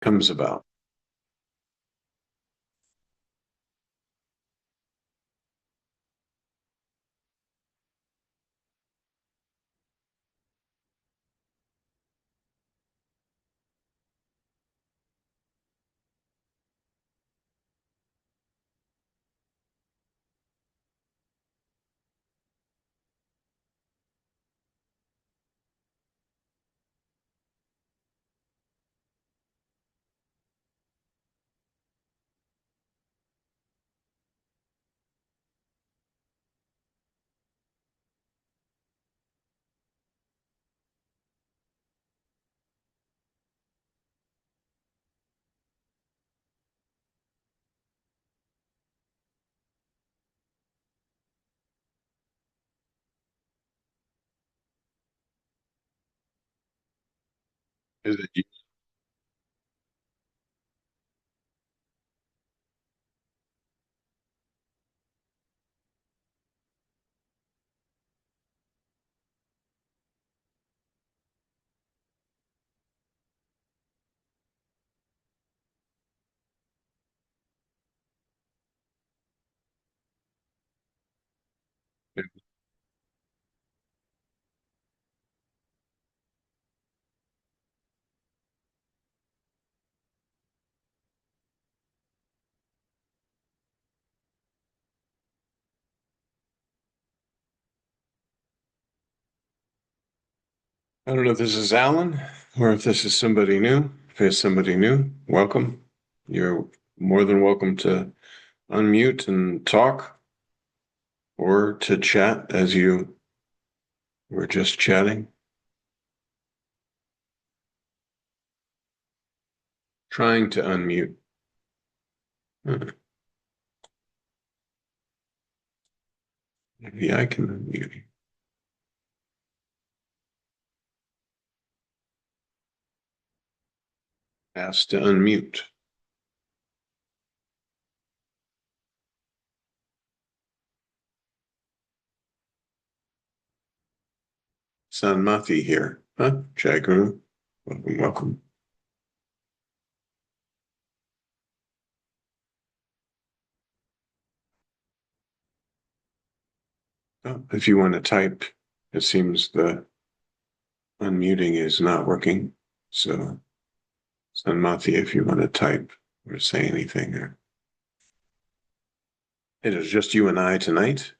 comes about. Is it you? I don't know if this is Alan or if this is somebody new. If it's somebody new, welcome. You're more than welcome to unmute and talk or to chat as you were just chatting. Trying to unmute. Maybe I can unmute. Ask to unmute. Sanmati here. Huh? Jaguru. Welcome, welcome. Oh, if you want to type, it seems the unmuting is not working. So, Sanmati, if you want to type or say anything, it is just you and I tonight.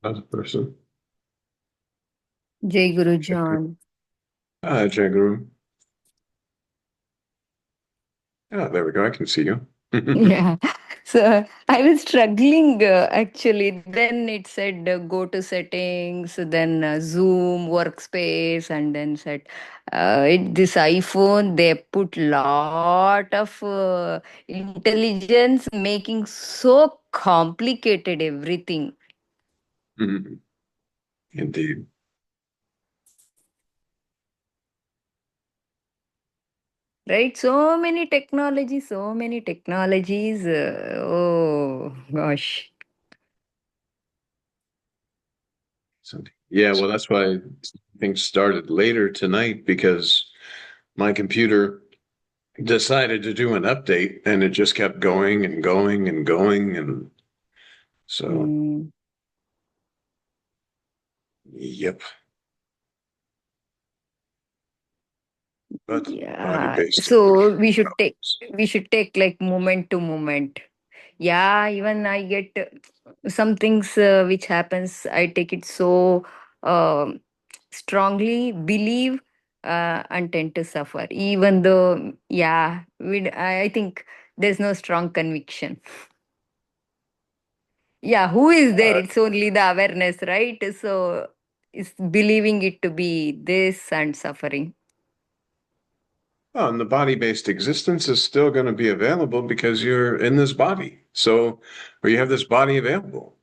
Another person. Jai Guru John. Jaguru. Ah, there we go. I can see you. Yeah. So I was struggling actually. Then it said go to settings, then Zoom workspace, and then said this iPhone they put lot of intelligence, making so complicated everything. Mhm. Indeed. Right? So many technologies. Oh gosh. So, yeah, well, that's why things started later tonight because my computer decided to do an update and it just kept going and going and going. And so, Mm. yep. But Yeah, body-based so we should take approach. like moment to moment. Yeah, even I get some things which happens. I take it so um strongly, believe and tend to suffer. Even though, yeah, I think there's no strong conviction. Yeah, who is there? Uh, It's only the awareness, right? So it's believing it to be this and suffering. Oh, and the body-based existence is still going to be available because you're in this body. So, or you have this body available.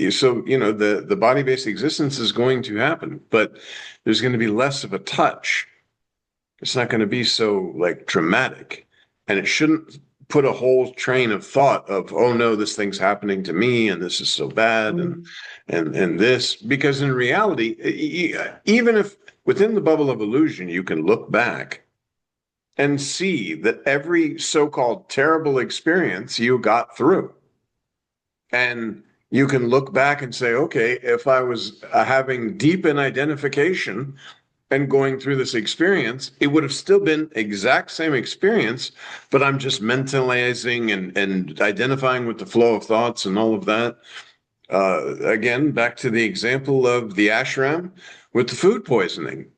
So, the body-based existence is going to happen, but there's going to be less of a touch. It's not going to be so like dramatic. And it shouldn't put a whole train of thought of, oh no, this thing's happening to me and this is so bad Mm. and this, because in reality, even if within the bubble of illusion, you can look back and see that every so-called terrible experience you got through. And you can look back and say, okay, if I was having deep in identification and going through this experience, it would have still been exact same experience, but I'm just mentalizing and identifying with the flow of thoughts and all of that. Again, back to the example of the ashram with the food poisoning,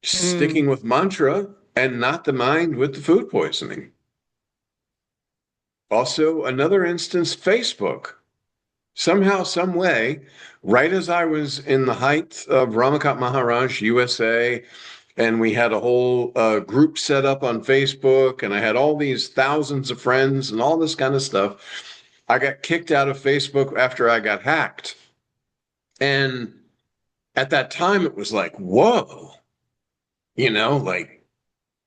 sticking Mm. with mantra and not the mind with the food poisoning. Also, another instance, Facebook. Somehow, some way, right as I was in the height of Ramakant Maharaj USA, and we had a whole group set up on Facebook, and I had all these thousands of friends and all this kind of stuff. I got kicked out of Facebook after I got hacked. And at that time, it was like, whoa, like,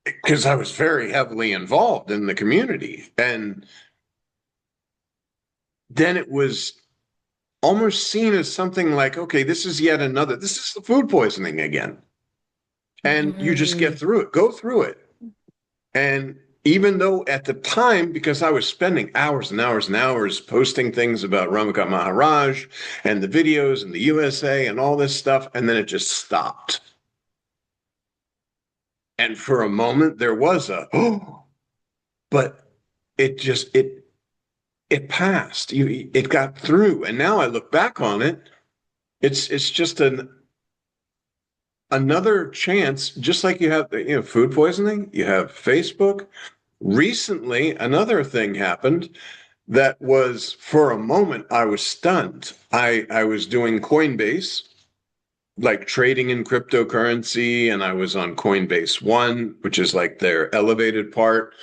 because I was very heavily involved in the community. And then it was almost seen as something like, okay, this is yet another, this is the food poisoning again. And you just get Mm. through it, go through it. And even though at the time, because I was spending hours and hours and hours posting things about Ramakant Maharaj and the videos and the USA and all this stuff, and then it just stopped. And for a moment there was a, oh, but it passed. It got through. And now I look back on it, it's just another chance, just like you have food poisoning, you have Facebook. Recently, another thing happened that was for a moment I was stunned. I was doing Coinbase, like trading in cryptocurrency, and I was on Coinbase One, which is like their elevated part.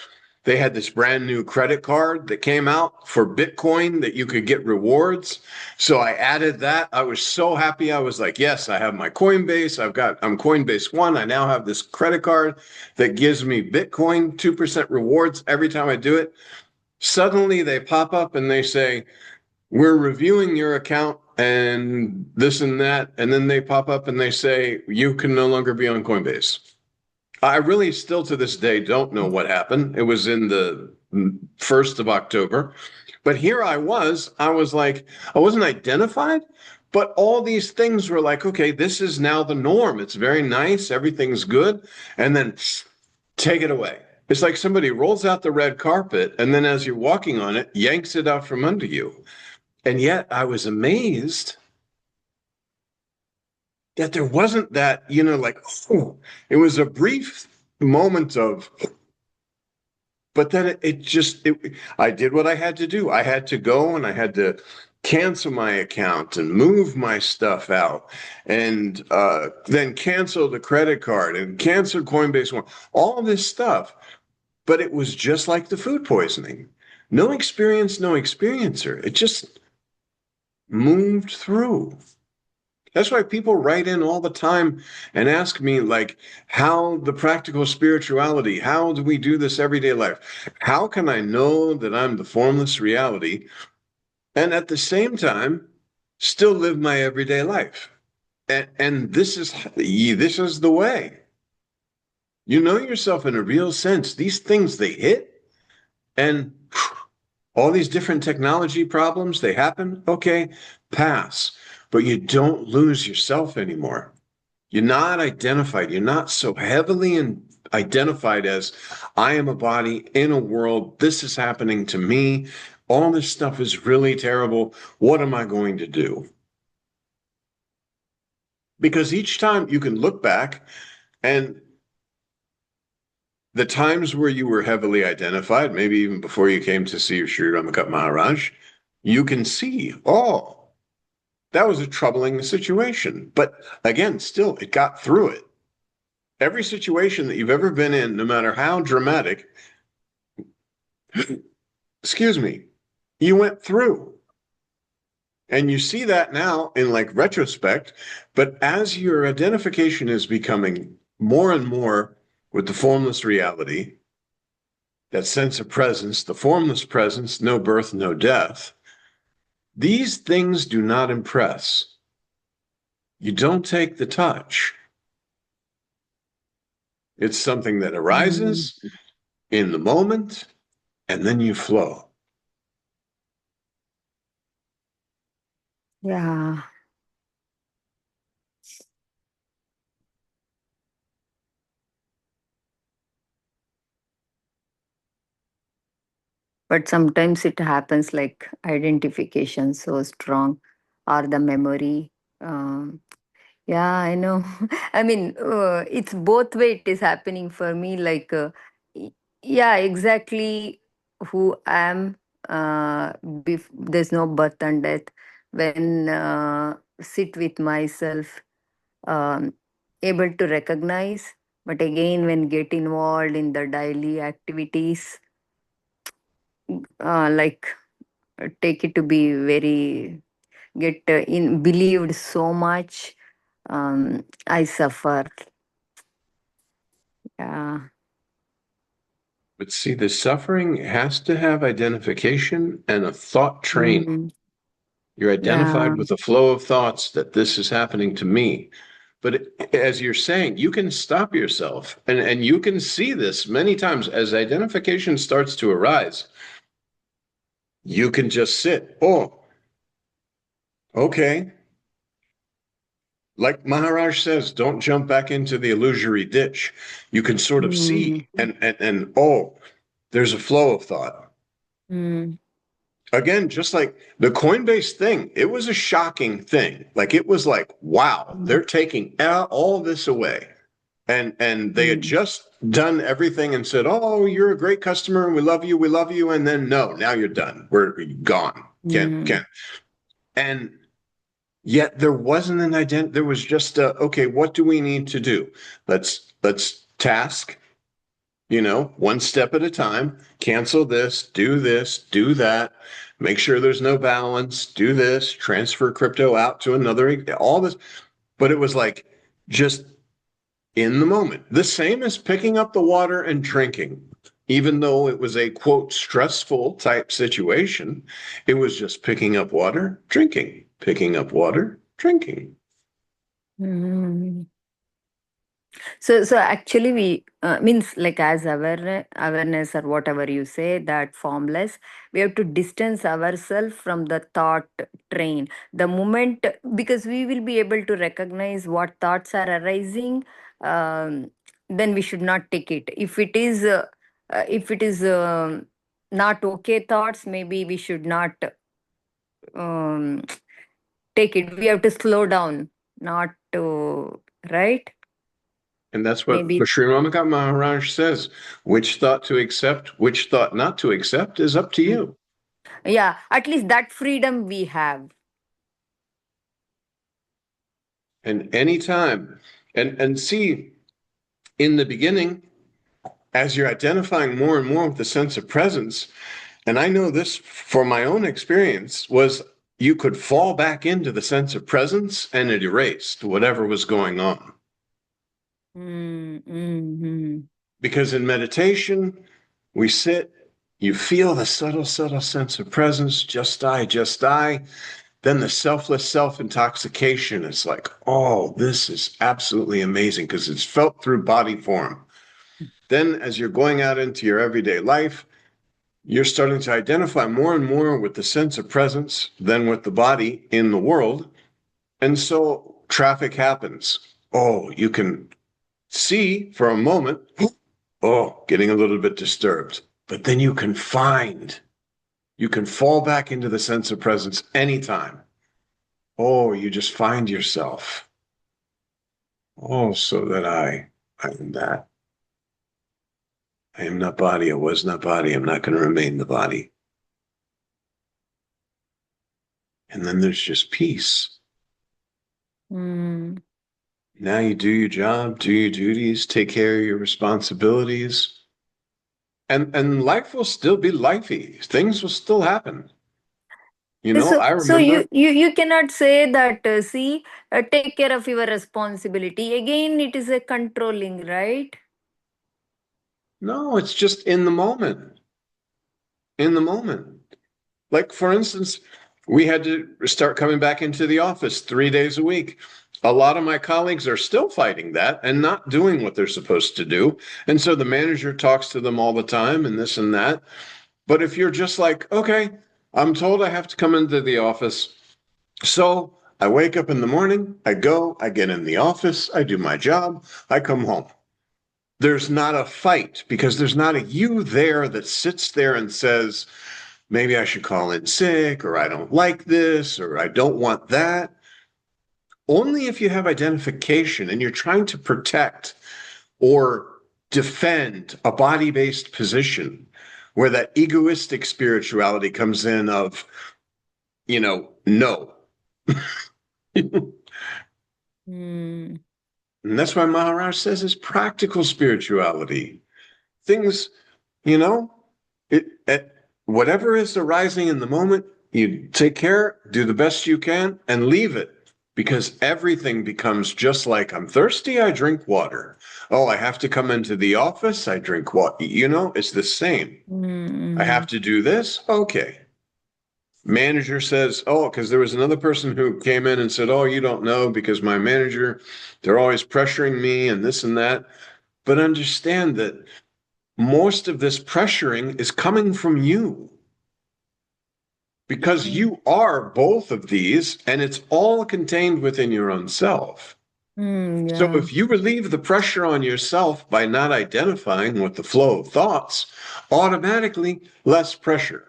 They had this brand new credit card that came out for Bitcoin that you could get rewards. So I added that. I was so happy. I was like, yes, I have my Coinbase. I'm Coinbase One. I now have this credit card that gives me Bitcoin 2% rewards every time I do it. Suddenly they pop up and they say, we're reviewing your account and this and that. And then they pop up and they say, you can no longer be on Coinbase. I really still to this day don't know what happened. It was in the 1st of October. But here I was like, I wasn't identified, but all these things were like, okay, this is now the norm. It's very nice. Everything's good. And then take it away. It's like somebody rolls out the red carpet and then as you're walking on it, yanks it out from under you. And yet I was amazed that there wasn't that, like, oh, it was a brief moment of, But then I did what I had to do. I had to go and I had to cancel my account and move my stuff out and then cancel the credit card and cancel Coinbase One, all this stuff. But it was just like the food poisoning. No experience, no experiencer. It just moved through. That's why people write in all the time and ask me, like, how the practical spirituality, how do we do this everyday life? How can I know that I'm the formless reality and at the same time still live my everyday life? And this is the way. You know yourself in a real sense. These things, they hit, and all these different technology problems, they happen. Okay, pass. But you don't lose yourself anymore. You're not identified. You're not so heavily identified as I am a body in a world. This is happening to me. All this stuff is really terrible. What am I going to do? Because each time you can look back and the times where you were heavily identified, maybe even before you came to see Sri Ramakant Maharaj, you can see, oh, that was a troubling situation. But again, still, it got through it. Every situation that you've ever been in, no matter how dramatic, excuse me, you went through. And you see that now in like retrospect, but as your identification is becoming more and more with the formless reality, that sense of presence, the formless presence, no birth, no death, these things do not impress. You don't take the touch. It's something that Mm. arises in the moment, and then you flow. Yeah. But sometimes it happens like identification so strong or the memory. Um, yeah, I know. I mean, it's both way it is happening for me. Like, y- yeah, exactly who I am. There's no birth and death. When sit with myself, um, able to recognize. But again, when get involved in the daily activities, like take it to be very get in believed so much, I suffer. Yeah. But see, the suffering has to have identification and a thought train. Mm, You're yeah. identified with a flow of thoughts that this is happening to me. But as you're saying, you can stop yourself and you can see this many times as identification starts to arise. You can just sit. Oh, okay. Like Maharaj says, don't jump back into the illusory ditch. You can sort of Mm, see and oh, there's a flow of thought. mm, Again, just like the Coinbase thing, it was a shocking thing. Like it was like, wow, mm, they're taking all this away. And they had mm, just done everything and said, "Oh, you're a great customer and we love you." And then no, now you're done. We're gone. mm, Can't. And yet there wasn't an identity. There was just okay, what do we need to do? Let's task, one step at a time, cancel this, do that, make sure there's no balance, do this, transfer crypto out to another, all this. But it was like just in the moment, the same as picking up the water and drinking. Even though it was a quote stressful type situation, it was just picking up water, drinking, picking up water, drinking. mm. So actually, we means like as awareness or whatever you say that formless, we have to distance ourselves from the thought train. The moment because we will be able to recognize what thoughts are arising, then we should not take it. If it is not okay thoughts, maybe we should not um, take it. We have to slow down, not to right. And that's what Maybe. Sri Ramakant Maharaj says. Which thought to accept, which thought not to accept is up to Mm. you. Yeah, at least that freedom we have. And anytime, and see, in the beginning, as you're identifying more and more with the sense of presence, and I know this for my own experience, was you could fall back into the sense of presence and it erased whatever was going on. Mm, mm, Because in meditation, we sit, you feel the subtle, subtle sense of presence, just I, just I. Then the selfless self intoxication is like, oh, this is absolutely amazing because it's felt through body form. Then, as you're going out into your everyday life, you're starting to identify more and more with the sense of presence than with the body in the world. And so traffic happens. Oh, you can see for a moment, oh, getting a little bit disturbed. But then you can fall back into the sense of presence anytime. Oh, you just find yourself. Oh, so that I am that. I am not body. I was not body. I'm not going to remain the body. And then there's just peace. mm. Now you do your job, do your duties, take care of your responsibilities, and life will still be lifey. Things will still happen. So, I so remember. you cannot say that, see, take care of your responsibility. Again, it is a controlling, right? No, it's just in the moment. In the moment. Like, for instance, we had to start coming back into the office 3 days a week. A lot of my colleagues are still fighting that and not doing what they're supposed to do. And so the manager talks to them all the time and this and that. But if you're just like, okay, I'm told I have to come into the office. So I wake up in the morning, I go, I get in the office, I do my job, I come home. There's not a fight because there's not a you there that sits there and says, maybe I should call in sick, or I don't like this, or I don't want that. Only if you have identification and you're trying to protect or defend a body based position where that egoistic spirituality comes in of, no. And Mm. that's why Maharaj says it's practical spirituality. Things, you know, whatever is arising in the moment, you take care, do the best you can, and leave it. Because everything becomes just like I'm thirsty, I drink water. Oh, I have to come into the office, I drink water. It's the same. I have Mm. to do this. Okay. Manager says, oh, because there was another person who came in and said, oh, you don't know because my manager, they're always pressuring me and this and that. But understand that most of this pressuring is coming from you because Mm. you are both of these and it's all contained within your own self. So Yeah. if you relieve the pressure on yourself by not identifying with the flow of thoughts, automatically less pressure.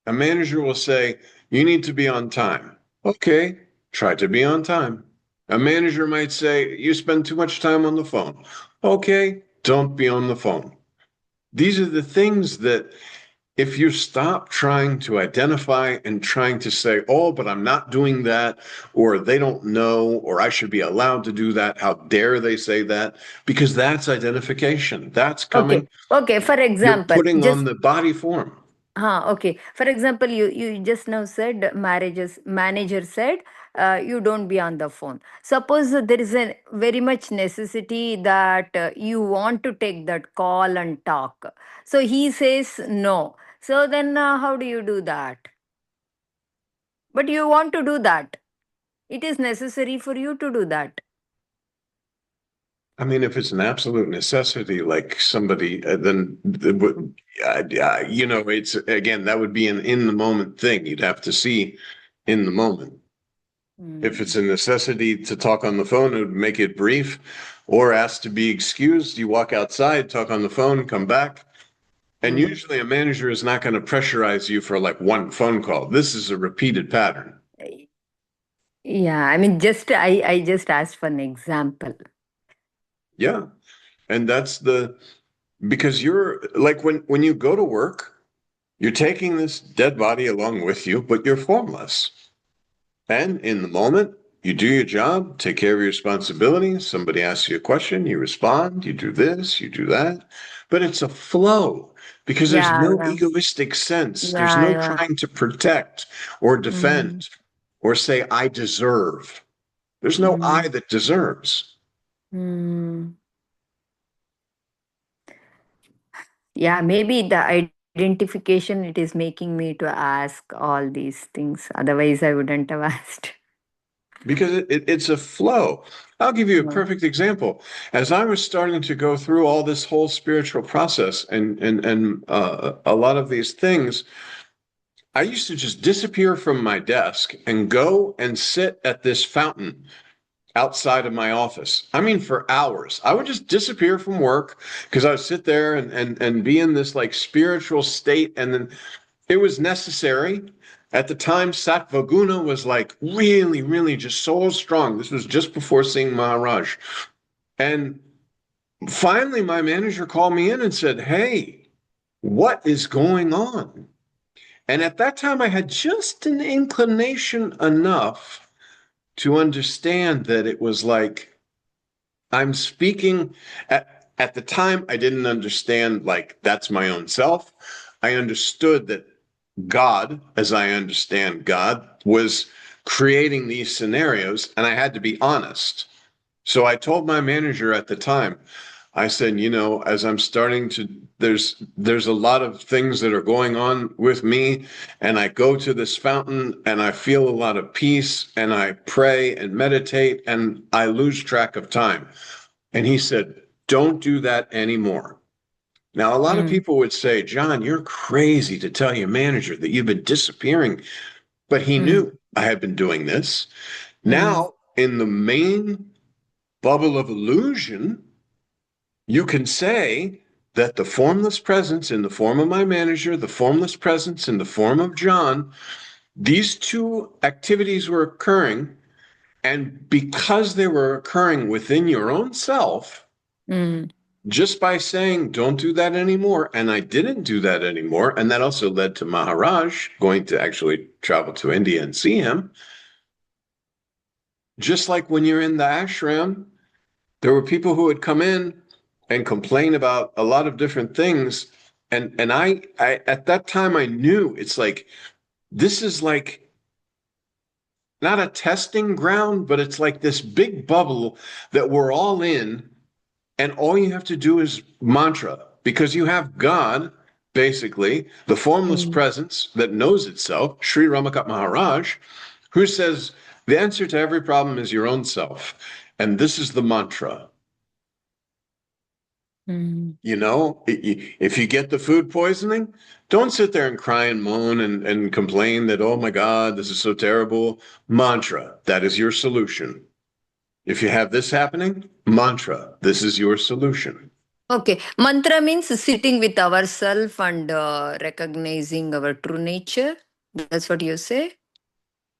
A manager will say, you need to be on time. Okay, try to be on time. A manager might say, you spend too much time on the phone. Okay, don't be on the phone. These are the things that if you stop trying to identify and trying to say, oh, but I'm not doing that, or they don't know, or I should be allowed to do that, how dare they say that? Because that's identification. That's Okay. coming. Okay. For You're example, putting on just the body form. okay. For example, you just now said marriages manager said you don't be on the phone. Suppose there is a very much necessity that you want to take that call and talk. So he says no. So then how do you do that? But you want to do that. It is necessary for you to do that. I mean, if it's an absolute necessity, like somebody, then it's again, that would be an in the moment thing. You'd have to see in the moment. If it's Mm. a necessity to talk on the phone, it would make it brief or ask to be excused. You walk outside, talk on the phone, come back. And Mm. usually a manager is not going to pressurize you for like one phone call. This is a repeated pattern. Yeah, I mean, just I just asked for an example. Yeah. And that's because you're like when you go to work, you're taking this dead body along with you, but you're formless. And in the moment, you do your job, take care of your responsibilities. Somebody asks you a question, you respond, you do this, you do that. But it's a flow because there's Yeah, no yeah, egoistic sense. There's yeah, no yeah. trying to protect or Mm, defend or say, I deserve. There's no I mm, that deserves. mm. Yeah, maybe the identification it is making me to ask all these things. Otherwise, I wouldn't have asked. Because it's a flow. I'll give you a Mm, perfect example. As I was starting to go through all this whole spiritual process and a lot of these things, I used to just disappear from my desk and go and sit at this fountain outside of my office. I mean, for hours. I would just disappear from work because I would sit there and be in this like spiritual state. And then it was necessary. At the time, Sattva Guna was like really, really just so strong. This was just before seeing Maharaj. And finally, my manager called me in and said, Hey, what is going on? And at that time, I had just an inclination enough to understand that it was like I'm speaking at the time. I didn't understand like that's my own self. I understood that God, as I understand God, was creating these scenarios, and I had to be honest. So I told my manager at the time, I said, as I'm starting to, there's a lot of things that are going on with me, and I go to this fountain and I feel a lot of peace, and I pray and meditate, and I lose track of time. And he said, don't do that anymore. Now, a lot of mm, people would say, John, you're crazy to tell your manager that you've been disappearing. But he mm, knew I had been doing this. mm, Now, in the main bubble of illusion, you can say that the formless presence in the form of my manager, the formless presence in the form of John, these two activities were occurring. And because they were occurring within your own self, mm, just by saying, don't do that anymore. And I didn't do that anymore. And that also led to Maharaj going to actually travel to India and see him. Just like when you're in the ashram, there were people who would come in and complain about a lot of different things. And I at that time I knew it's like this is like not a testing ground, but it's like this big bubble that we're all in. And all you have to do is mantra because you have God, basically, the formless mm, presence that knows itself, Sri Ramakant Maharaj, who says the answer to every problem is your own self. And this is the mantra. mm. If you get the food poisoning, don't sit there and cry and moan and complain that, oh my God, this is so terrible. Mantra, that is your solution. If you have this happening, mantra, this is your solution. Okay. Mantra means sitting with ourselves and recognizing our true nature. That's what you say?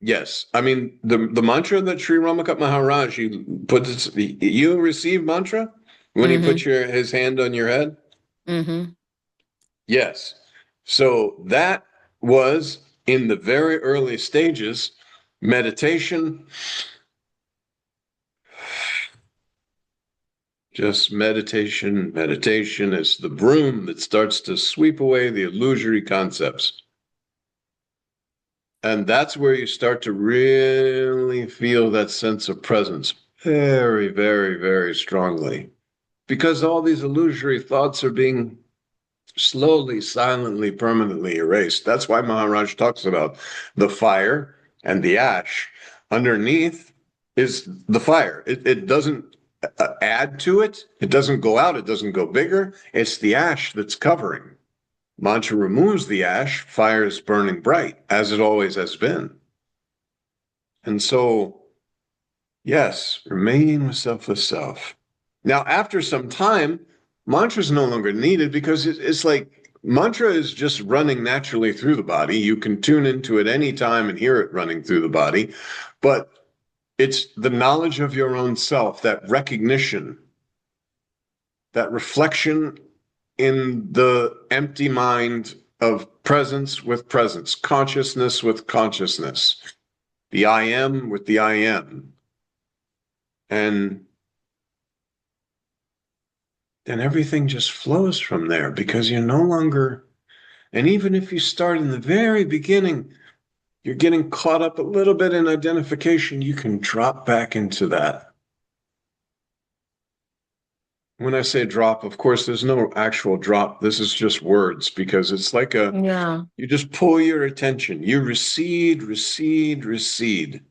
Yes, I mean the mantra that Sri Ramakat Maharaj he puts you receive mantra when he Mm-hmm. puts his hand on your head. Mm-hmm. Yes, so that was in the very early stages meditation. Just meditation. Meditation is the broom that starts to sweep away the illusory concepts. And that's where you start to really feel that sense of presence very, very, very strongly. Because all these illusory thoughts are being slowly, silently, permanently erased. That's why Maharaj talks about the fire and the ash. Underneath is the fire. It doesn't add to it, it doesn't go out, it doesn't go bigger. It's the ash that's covering. Mantra removes the ash, fire is burning bright, as it always has been. And so, yes, remain with selfless self. Now, after some time, mantra is no longer needed because it's like mantra is just running naturally through the body. You can tune into it anytime and hear it running through the body. But it's the knowledge of your own self, that recognition that reflection in the empty mind of presence with presence, consciousness with consciousness, the I am with the I am. And then everything just flows from there because you're no longer, and even if you start in the very beginning, you're getting caught up a little bit in identification, you can drop back into that. When I say drop, of course, there's no actual drop. This is just words because it's like Yeah. you just pull your attention. You recede, recede, recede.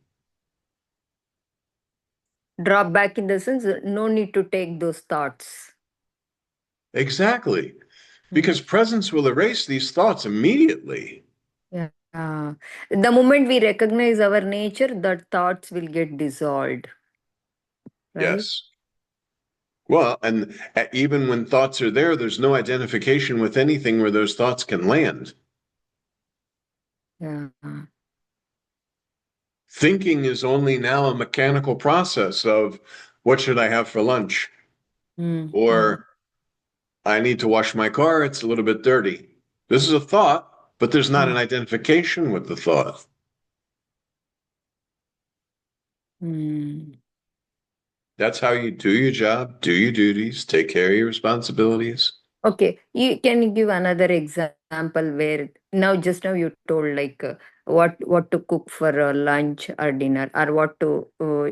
Drop back in the sense, no need to take those thoughts. Exactly. Because Mm. presence will erase these thoughts immediately. Yeah. The moment we recognize our nature, that thoughts will get dissolved, right? Yes. Well, and even when thoughts are there, there's no identification with anything where those thoughts can land. Yeah. Thinking is only now a mechanical process of what should I have for lunch? Mm. Mm. Or I need to wash my car, it's a little bit dirty. This is a thought, but there's not an Mm. identification with the thought. Mm. That's how you do your job, do your duties, take care of your responsibilities. Okay, you can you give another example where just now you told like what to cook for lunch or dinner, or what to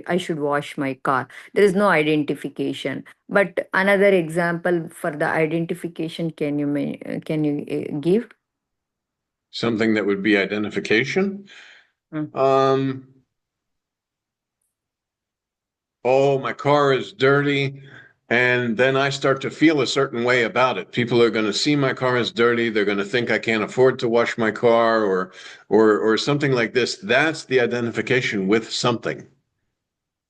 I should wash my car. There is no identification. But another example for the identification, can you give? Something that would be identification. Mm. Um, oh, my car is dirty. And then I start to feel a certain way about it. People are going to see my car is dirty. They're going to think I can't afford to wash my car or something like this. That's the identification with something.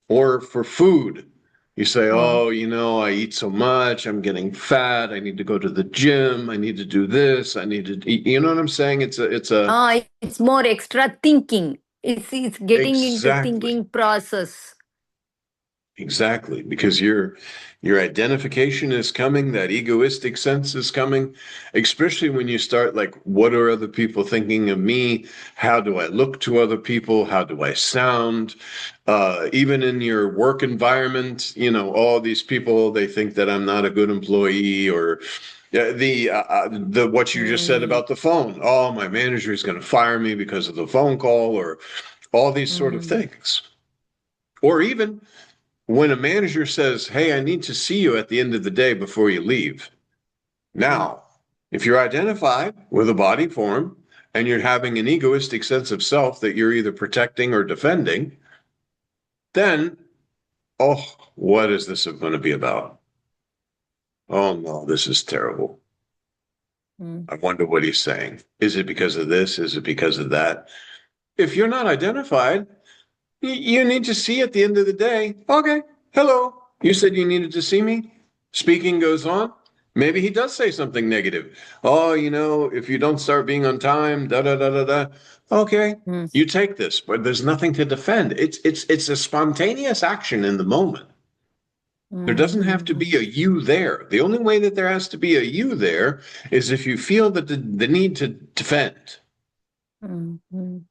Or for food, you say, Mm. oh, I eat so much. I'm getting fat. I need to go to the gym. I need to do this. I need to eat. You know what I'm saying? It's a It's more extra thinking. It's getting into exactly. thinking process. Exactly, because your identification is coming, that egoistic sense is coming, especially when you start like, what are other people thinking of me? How do I look to other people? How do I sound? Even in your work environment, all these people, they think that I'm not a good employee or the what you just said Mm. about the phone. Oh, my manager is going to fire me because of the phone call or all these sort of Mm. things. Or even when a manager says, hey, I need to see you at the end of the day before you leave. Mm. Now, if you're identified with a body form and you're having an egoistic sense of self that you're either protecting or defending, then, oh, what is this going to be about? Oh, no, this is terrible. Mm. I wonder what he's saying. Is it because of this? Is it because of that? If you're not identified, you need to see at the end of the day, okay, hello, you said you needed to see me. Speaking goes on. Maybe he does say something negative. Oh, if you don't start being on time, da da da da da. Okay, Mm. you take this, but there's nothing to defend. It's a spontaneous action in the moment. There Mm. doesn't have to be a you there. The only way that there has to be a you there is if you feel that the need to defend. Mm. Mm.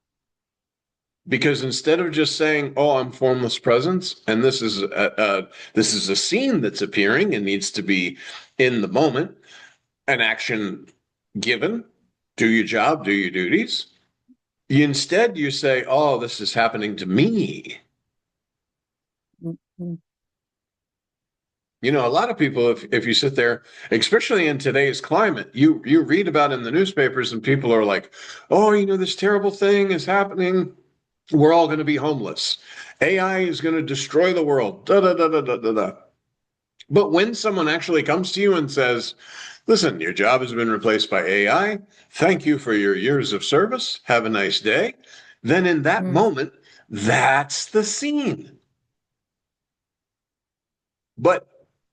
Because instead of just saying, "Oh, I'm formless presence," and this is a scene that's appearing and needs to be in the moment, an action given, do your job, do your duties. You say, "Oh, this is happening to me." Mm. Mm. A lot of people, if you sit there, especially in today's climate, you read about in the newspapers, and people are like, "Oh, this terrible thing is happening. We're all going to be homeless. AI is going to destroy the world." Da da da da da da da. But when someone actually comes to you and says, "Listen, your job has been replaced by AI. Thank you for your years of service. Have a nice day." Then in that Mm. moment, that's the scene. But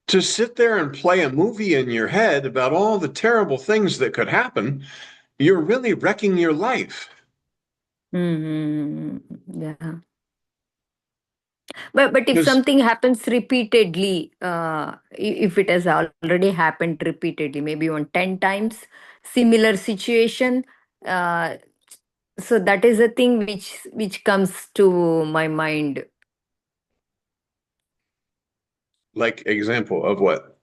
to sit there and play a movie in your head about all the terrible things that could happen, you're really wrecking your life. Mm. Yeah. But if Because something happens repeatedly, if it has already happened repeatedly, maybe on 10 times, similar situation, uh, so that is a thing which comes to my mind. like example of what?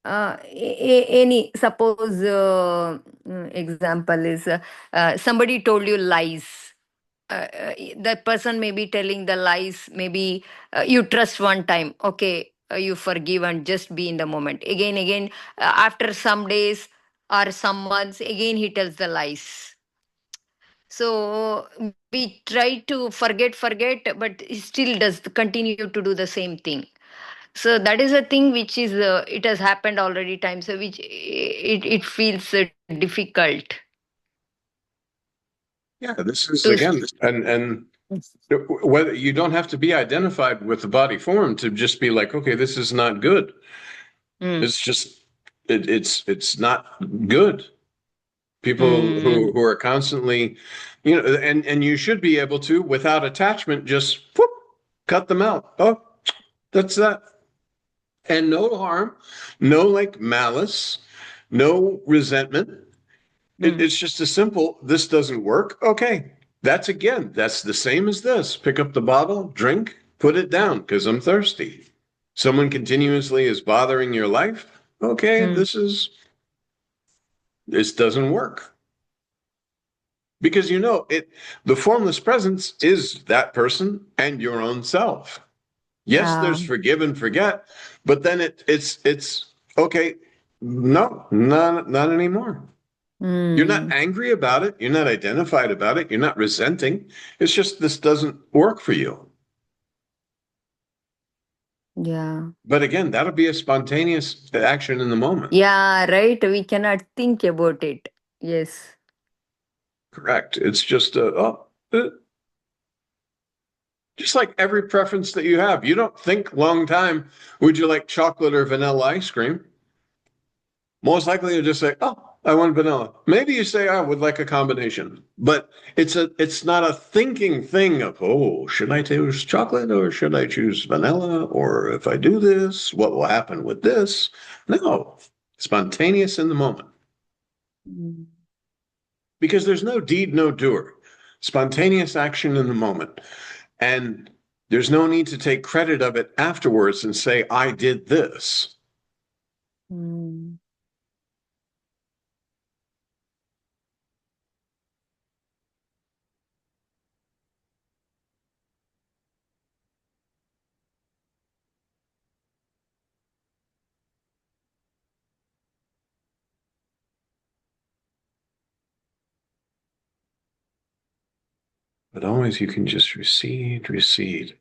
Any suppose example is somebody told you lies. That person may be telling the lies. Maybe you trust one time, okay, you forgive and just be in the moment. Again, after some days or some months, again he tells the lies. So we try to forget, but he still does continue to do the same thing. So that is a thing which is it has happened already times, so which it feels difficult Yeah, this is to. again, and whether you don't have to be identified with the body form to just be like, okay, this is not good. Mm, It's just it's not good. People mm, who are constantly, and you should be able to, without attachment, just whoop, cut them out. Oh, that's that. And no harm, no like malice, no resentment. mm. It's just a simple, this doesn't work. Okay. That's the same as this. Pick up the bottle, drink, put it down because I'm thirsty. Someone continuously is bothering your life. Okay, Mm. this doesn't work. Because the formless presence is that person and your own self. Yes, Yeah. there's forgive and forget, but then it's okay. No, not anymore. You're not Mm. angry about it. You're not identified about it. You're not resenting. It's just this doesn't work for you. Yeah. But again, that'll be a spontaneous action in the moment. Yeah, right. We cannot think about it. Yes. Correct. It's just just like every preference that you have. You don't think long time, would you like chocolate or vanilla ice cream? Most likely you'll just say, oh, I want vanilla. Maybe you say I would like a combination, but it's not a thinking thing of, oh, should I choose chocolate or should I choose vanilla? Or if I do this, what will happen with this? No, spontaneous in the moment Mm. because there's no deed, no doer. Spontaneous action in the moment. And there's no need to take credit of it afterwards and say, I did this. Mm. But always you can just recede, recede.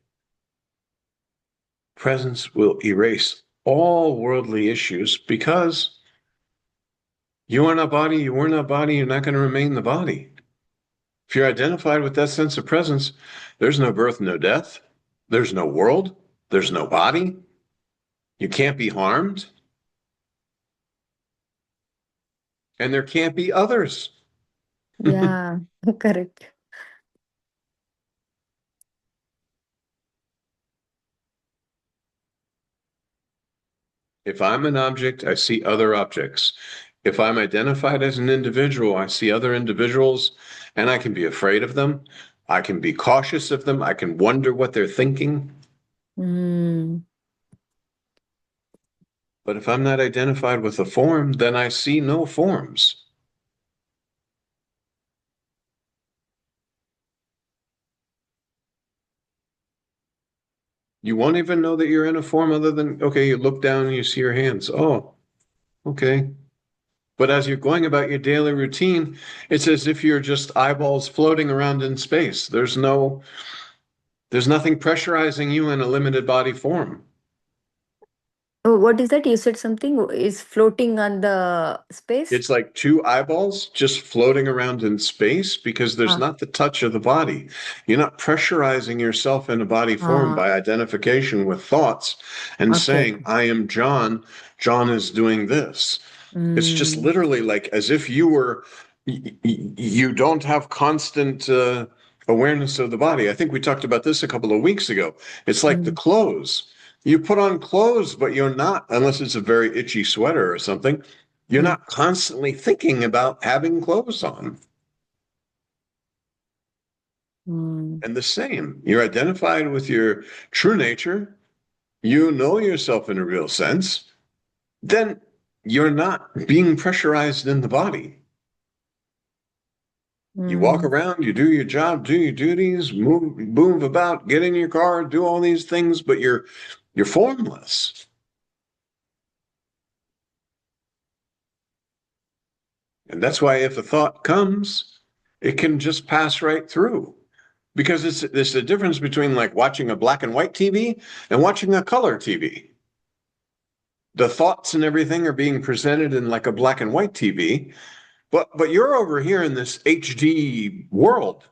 Presence will erase all worldly issues because you are not body, you were not body, you're not going to remain the body. If you're identified with that sense of presence, there's no birth, no death, there's no world, there's no body, you can't be harmed, and there can't be others. Yeah, correct. If I'm an object, I see other objects. If I'm identified as an individual, I see other individuals and I can be afraid of them. I can be cautious of them. I can wonder what they're thinking. Mm. But if I'm not identified with a form, then I see no forms. You won't even know that you're in a form other than, okay, you look down and you see your hands. Oh, okay. But as you're going about your daily routine, it's as if you're just eyeballs floating around in space. There's nothing pressurizing you in a limited body form. Oh, what is that? You said something is floating on the space? It's like two eyeballs just floating around in space because there's Ah, not the touch of the body. You're not pressurizing yourself in a body form ah, by identification with thoughts and okay. saying, I am John. John is doing this. It's just Mm. literally like as if you don't have constant awareness of the body. I think we talked about this a couple of weeks ago. It's like the Mm. clothes. You put on clothes, but you're not, unless it's a very itchy sweater or something, you're Mm. not constantly thinking about having clothes on. Mm. And the same, you're identified with your true nature, you know yourself in a real sense, then you're not being pressurized in the body. You walk Mm. around, you do your job, do your duties, move about, get in your car, do all these things, but you're formless. And that's why if a thought comes, it can just pass right through. Because it's the difference between like watching a black and white TV and watching a color TV. The thoughts and everything are being presented in like a black and white TV, but you're over here in this HD world.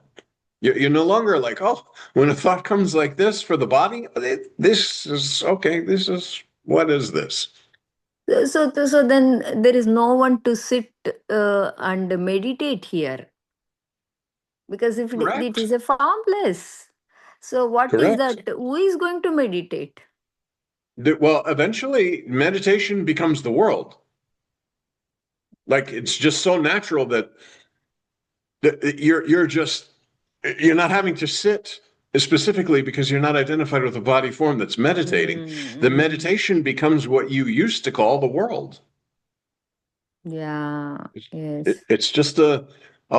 You're no longer like, oh, when a thought comes like this for the body, this is okay. This is what is this? So then there is no one to sit and meditate here, because if it Correct. is a formless, so what is Correct. that? Who is going to meditate? Well, eventually, meditation becomes the world. Like it's just so natural that you're not having to sit specifically because you're not identified with a body form that's meditating. The Mm. meditation becomes what you used to call the world. Yeah. It's, Yes. it's just a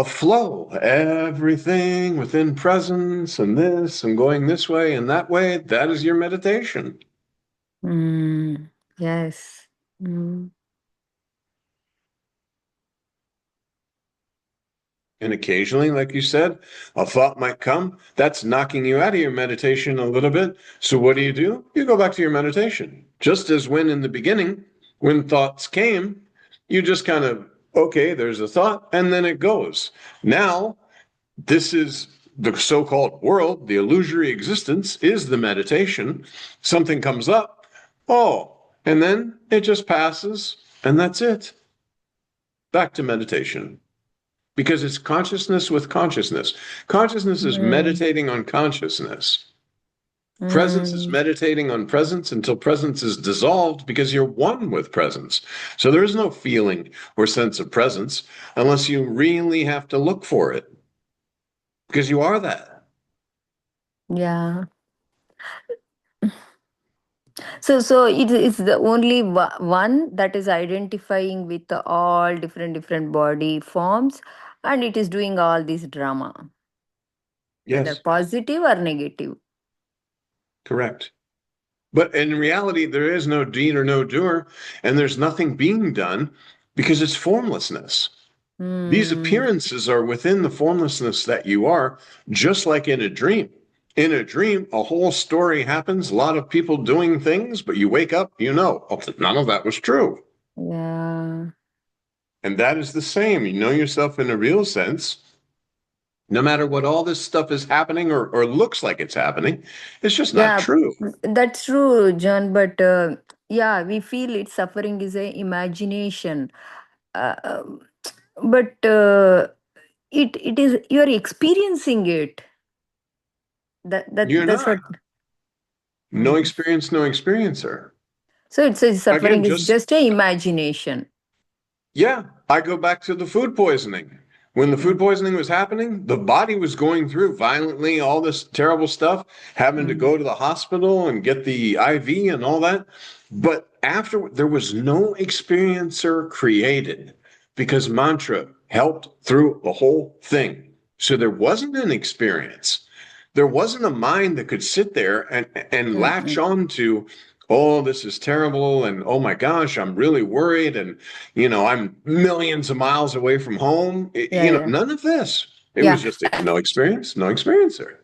flow, everything within presence and this and going this way and that way. That is your meditation. Mm. Yes. Mm. And occasionally, like you said, a thought might come. That's knocking you out of your meditation a little bit. So what do? You go back to your meditation. Just as when in the beginning, when thoughts came, you just kind of, okay, there's a thought, and then it goes. Now, this is the so-called world, the illusory existence is the meditation. Something comes up, oh, and then it just passes, and that's it. Back to meditation because it's consciousness with consciousness. Consciousness is Mm. meditating on consciousness. Presence is Mm. meditating on presence until presence is dissolved because you're one with presence. So there is no feeling or sense of presence unless you really have to look for it because you are that. Yeah. So it's the only one that is identifying with all different body forms, and it is doing all this drama, whether Yes, positive or negative. correct. But in reality, there is no deed or no doer, and there's nothing being done because it's formlessness. These Hmm. appearances are within the formlessness that you are, just like in a dream. In a dream, a whole story happens, a lot of people doing things, but you wake up, oh, none of that was true. Yeah. And that is the same. You know yourself in a real sense, no matter what all this stuff is happening or looks like it's happening, it's just not Yeah, true. that's true, John. But yeah, we feel it suffering is a imagination. Uh, um, but it is you're experiencing it. You're That's not. what. No Mm. experience, no experiencer. So it's Again, suffering is just just a imagination. yeah, I go back to the food poisoning. When the food Mm. poisoning was happening, the body was going through violently all this terrible stuff, having to Mm. go to the hospital and get the IV and all that. But after there was no experiencer created because mantra helped through the whole thing. So there wasn't an experience. There wasn't a mind that could sit there and latch Mm-mm. on to, oh, this is terrible, and oh my gosh, I'm really worried, and I'm millions of miles away from home. Yeah, yeah, None of this. It yeah. was just no experience, no experiencer.